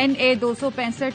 NA 265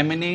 MNA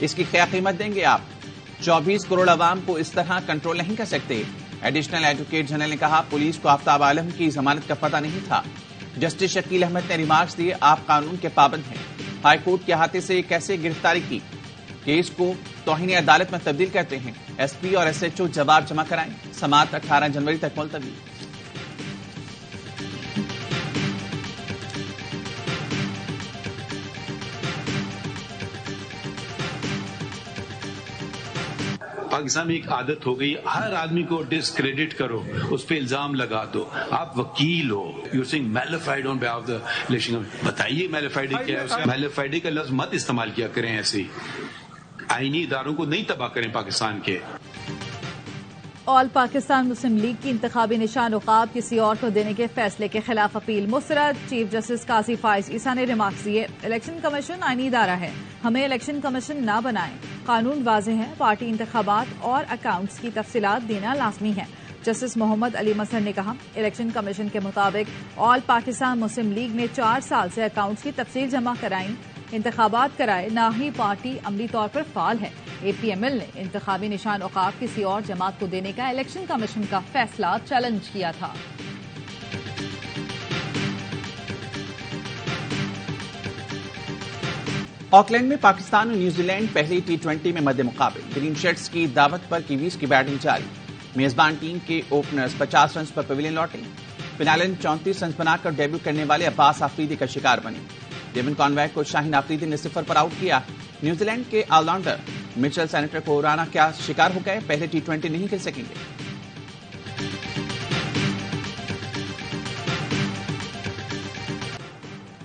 اس کی کیا قیمت دیں گے آپ؟ 24 کروڑ عوام کو اس طرح کنٹرول نہیں کر سکتے۔ ایڈیشنل ایڈوکیٹ جنرل نے کہا پولیس کو آفتاب عالم کی ضمانت کا پتہ نہیں تھا۔ جسٹس شکیل احمد نے ریمارکس دیے آپ قانون کے پابند ہیں، ہائی کورٹ کے احاطے سے کیسے گرفتاری کی، کیس کو توہین عدالت میں تبدیل کرتے ہیں، ایس پی اور ایس ایچ او جواب جمع کرائیں۔ سماعت 18 جنوری تک ملتوی۔ پاکستان میں ایک عادت ہو گئی، ہر آدمی کو ڈسکریڈٹ کرو، اس پہ الزام لگا دو۔ آپ وکیل ہو، یو سنگ میلیفائڈ آن بہاف دا الیکشن، بتائیے میلیفائڈ کیا ہے؟ میلیفائڈ کا لفظ مت استعمال کیا کریں، ایسے آئینی اداروں کو نہیں تباہ کریں پاکستان کے۔ آل پاکستان مسلم لیگ کی انتخابی نشان عقاب کسی اور کو دینے کے فیصلے کے خلاف اپیل مسترد۔ چیف جسٹس قاضی فائز عیسیٰ نے ریمارکس دیے الیکشن کمیشن آئینی ادارہ ہے، ہمیں الیکشن کمیشن نہ بنائیں، قانون واضح ہے، پارٹی انتخابات اور اکاؤنٹس کی تفصیلات دینا لازمی ہے۔ جسٹس محمد علی مظہر نے کہا الیکشن کمیشن کے مطابق آل پاکستان مسلم لیگ نے 4 سال سے اکاؤنٹس کی تفصیل جمع کرائیں، انتخابات کرائے، نہ ہی پارٹی عملی طور پر فعال ہے۔ اے پی ایم ایل نے انتخابی نشان عقاب کسی اور جماعت کو دینے کا الیکشن کمیشن کا فیصلہ چیلنج کیا تھا۔ آکلینڈ میں پاکستان اور نیوزی لینڈ پہلی T20 میں مد مقابل، گرین شرٹس کی دعوت پر کیویز کی بیٹنگ جاری، میزبان ٹیم کے اوپنرز 50 رنز پر پویلین لوٹے، فنالے 34 رنز بنا کر ڈیبیو کرنے والے عباس آفریدی کا شکار بنے، ڈیون کانوے کو شاہین آفریدی نے 0 پر آؤٹ کیا۔ نیوزی لینڈ کے آل راؤنڈر مچل سینٹر کو رانا کیا شکار ہو گئے، پہلے T20 نہیں کھیل سکیں گے۔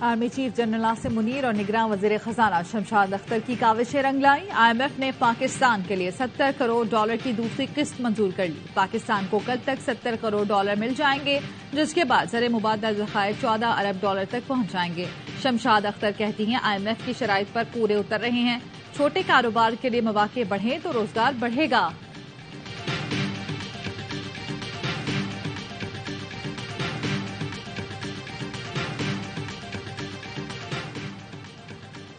آرمی چیف جنرل ناصر منیر اور نگراں وزیر خزانہ شمشاد اختر کی کاوشیں رنگ لائی۔ آئی ایم ایف نے پاکستان کے لیے $70 کروڑ کی دوسری قسط منظور کر لی۔ پاکستان کو کل تک $70 کروڑ مل جائیں گے، جس کے بعد زر مبادلہ ذخائر $14 ارب تک پہنچ جائیں گے۔ شمشاد اختر کہتی ہیں آئی ایم ایف کی شرائط پر پورے اتر رہے ہیں، چھوٹے کاروبار کے لیے مواقع بڑھیں تو روزگار بڑھے گا۔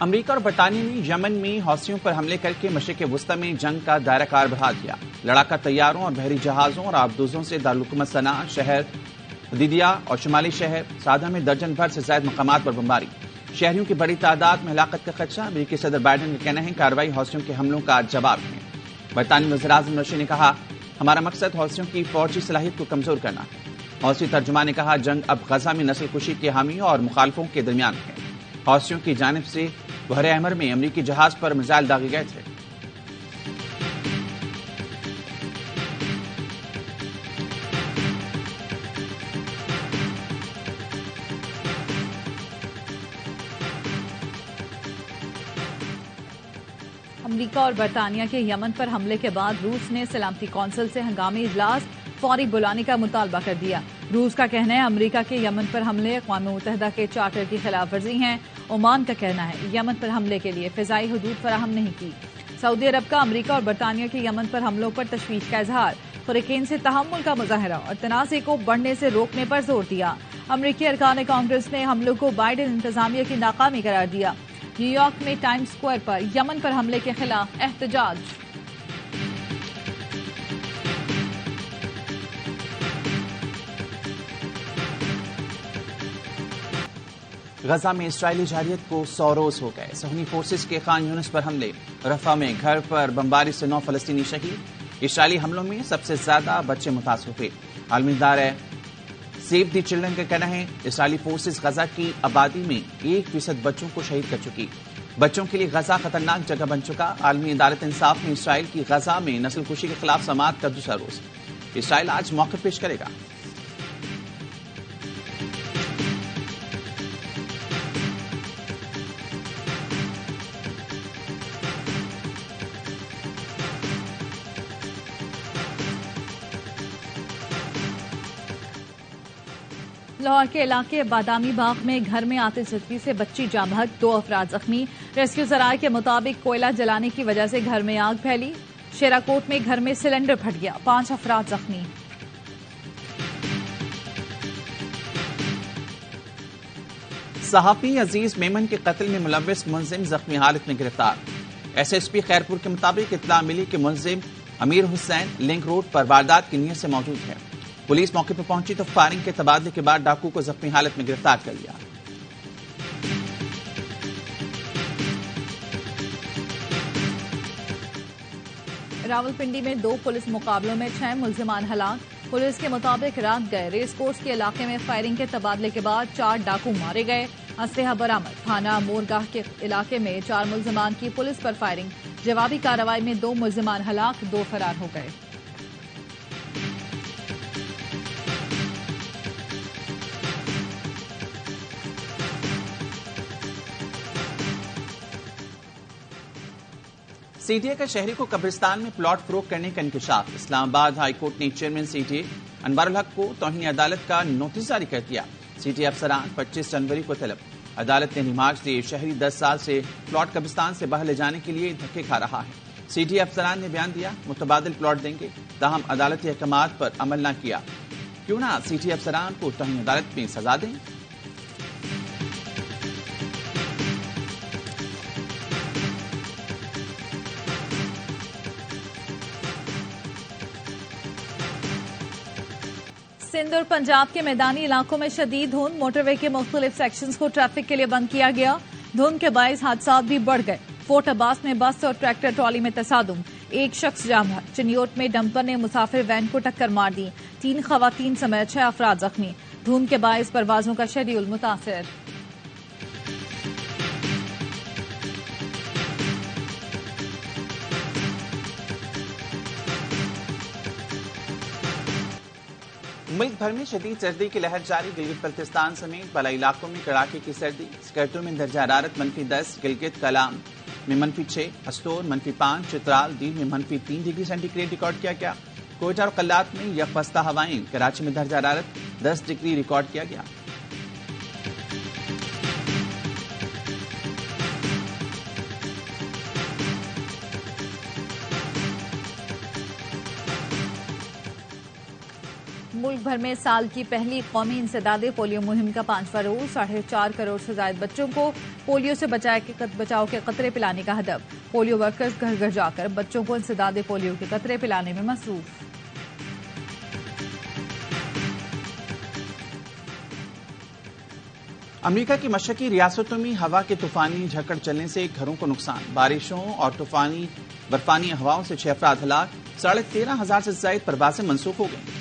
امریکہ اور برطانیہ نے یمن میں حوثیوں پر حملے کر کے مشرق وسطی میں جنگ کا دائرہ کار بڑھا دیا۔ لڑاکا طیاروں اور بحری جہازوں اور آبدوزوں سے دارالحکومت صنعاء، شہر حدیدیہ اور شمالی شہر سعدہ میں درجن بھر سے زائد مقامات پر بمباری، شہریوں کی بڑی تعداد میں ہلاکت کا خدشہ۔ امریکی صدر بائیڈن کا کہنا ہے کارروائی حوثیوں کے حملوں کا جواب ہے۔ برطانوی وزیراعظم رشید نے کہا ہمارا مقصد حوثیوں کی فوجی صلاحیت کو کمزور کرنا ہے۔ حوثی ترجمان نے کہا جنگ اب غزہ میں نسل کشی کے حامیوں اور مخالفوں کے درمیان ہے۔ حوثیوں کی جانب سے بحر احمر میں امریکی جہاز پر میزائل داغے گئے تھے۔ امریکہ اور برطانیہ کے یمن پر حملے کے بعد روس نے سلامتی کونسل سے ہنگامی اجلاس فوری بلانے کا مطالبہ کر دیا۔ روس کا کہنا ہے امریکہ کے یمن پر حملے اقوام متحدہ کے چارٹر کی خلاف ورزی ہیں۔ عمان کا کہنا ہے یمن پر حملے کے لیے فضائی حدود فراہم نہیں کی۔ سعودی عرب کا امریکہ اور برطانیہ کے یمن پر حملوں پر تشویش کا اظہار، فریقین سے تحمل کا مظاہرہ اور تنازع کو بڑھنے سے روکنے پر زور دیا۔ امریکی ارکان کانگریس نے حملوں کو بائیڈن انتظامیہ کی ناکامی قرار دیا۔ نیو یارک میں ٹائم سکوائر پر یمن پر حملے کے خلاف احتجاج۔ غزہ میں اسرائیلی جارحیت کو 100 روز ہو گئے۔ صہیونی فورسز کے خان یونس پر حملے، رفح میں گھر پر بمباری سے 9 فلسطینی شہید۔ اسرائیلی حملوں میں سب سے زیادہ بچے متاثر ہوئے۔ عالمی ادارہ سیو دی چلڈرن کا کہنا ہے اسرائیلی فورسز غزہ کی آبادی میں 1% بچوں کو شہید کر چکی۔ بچوں کے لیے غزہ خطرناک جگہ بن چکا۔ عالمی عدالت انصاف میں اسرائیل کی غزہ میں نسل کشی کے خلاف سماعت کا دوسرا روز۔ اسرائیل آج موقف پیش کرے گا۔ لاہور کے علاقے بادامی باغ میں گھر میں آتش زدگی سے بچی جاں بحق، 2 افراد زخمی۔ ریسکیو ذرائع کے مطابق کوئلہ جلانے کی وجہ سے گھر میں آگ پھیلی۔ شیراکوٹ میں گھر میں سلنڈر پھٹ گیا، 5 افراد زخمی۔ صحافی عزیز میمن کے قتل میں ملوث ملزم زخمی حالت میں گرفتار۔ ایس ایس پی خیرپور کے مطابق اطلاع ملی کہ ملزم امیر حسین لنک روڈ پر واردات کی نیت سے موجود ہے. پولیس موقع پر پہنچی تو فائرنگ کے تبادلے کے بعد ڈاکو کو زخمی حالت میں گرفتار کر لیا. راولپنڈی میں 2 پولیس مقابلوں میں 6 ملزمان ہلاک. پولیس کے مطابق رات گئے ریس کورس کے علاقے میں فائرنگ کے تبادلے کے بعد 4 ڈاکو مارے گئے. اسلحہ برآمد. تھانہ مورگاہ کے علاقے میں 4 ملزمان کی پولیس پر فائرنگ. جوابی کارروائی میں 2 ملزمان ہلاک، 2 فرار ہو گئے. سی ٹی اے کا شہری کو قبرستان میں پلاٹ فروخت کرنے کا انکشاف. اسلام آباد ہائی کورٹ نے چیئرمین سی ٹی اے انوار الحق کو توہین عدالت کا نوٹس جاری کر دیا. سی ٹی اے افسران 25 جنوری کو طلب. عدالت نے ریمارکس دیے شہری 10 سال سے پلاٹ قبرستان سے باہر لے جانے کے لیے دھکے کھا رہا ہے. سی ٹی اے افسران نے بیان دیا متبادل پلاٹ دیں گے، تاہم عدالتی احکامات پر عمل نہ کیا. کیوں نہ سی ٹی اے افسران کو توہین عدالت میں سزا دیں. سندھ اور پنجاب کے میدانی علاقوں میں شدید دھند. موٹر وے کے مختلف سیکشنز کو ٹریفک کے لیے بند کیا گیا. دھند کے باعث حادثات بھی بڑھ گئے. فورٹ عباس میں بس اور ٹریکٹر ٹرالی میں تصادم، 1 شخص جام. چنیوٹ میں ڈمپر نے مسافر وین کو ٹکر مار دی. 3 خواتین سمیت 6 افراد زخمی. دھند کے باعث پروازوں کا شیڈول متاثر. ملک بھر میں شدید سردی کی لہر جاری. گلگت بلتستان سمیت بالائی علاقوں میں کڑاکے کی سردی. سکرٹوں میں درجہ حرارت -10، گلگت کلام میں -6، ہستور -5، چترال دیر میں -3 ڈگری سینٹی گریڈ ریکارڈ کیا گیا. کوئٹہ اور قلات میں یکفستہ ہوائیں. کراچی میں درجہ حرارت 10 ڈگری ریکارڈ کیا گیا. ملک بھر میں سال کی پہلی قومی انسداد پولیو مہم کا 5واں روز. 4.5 کروڑ سے زائد بچوں کو پولیو سے بچاؤ کے قطرے پلانے کا ہدف. پولیو ورکرز گھر گھر جا کر بچوں کو انسداد پولیو کے قطرے پلانے میں مصروف. امریکہ کی مشرقی ریاستوں میں ہوا کے طوفانی جھکڑ چلنے سے گھروں کو نقصان. بارشوں اور برفانی ہواؤں سے 6 افراد ہلاک. 13,500 سے زائد پروازیں منسوخ ہو گئیں.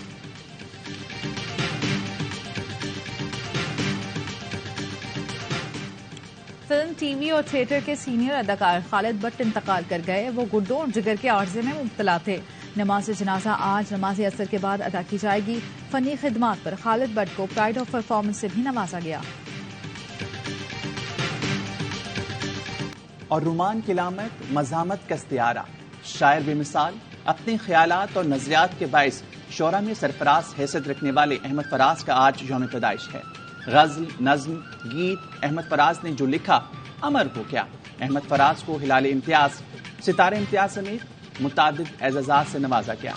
فلم، ٹی وی اور تھیٹر کے سینئر اداکار خالد بٹ انتقال کر گئے. وہ گردوں اور جگر کے عارضے میں مبتلا تھے. نماز جنازہ آج نماز عصر کے بعد ادا کی جائے گی. فنی خدمات پر خالد بٹ کو پرائڈ آف پرفارمنس سے بھی نوازا گیا. اور رومان کی علامت مزاحمت کا استعارہ. شاعر بے مثال، اپنے خیالات اور نظریات کے باعث شعراء میں سرفراز حیثیت رکھنے والے احمد فراز کا آج یوم پیدائش ہے. غزل، نظم، گیت احمد فراز نے جو لکھا امر ہو گیا. احمد فراز کو ہلال امتیاز، ستارے امتیاز سمیت متعدد اعزازات سے نوازا گیا.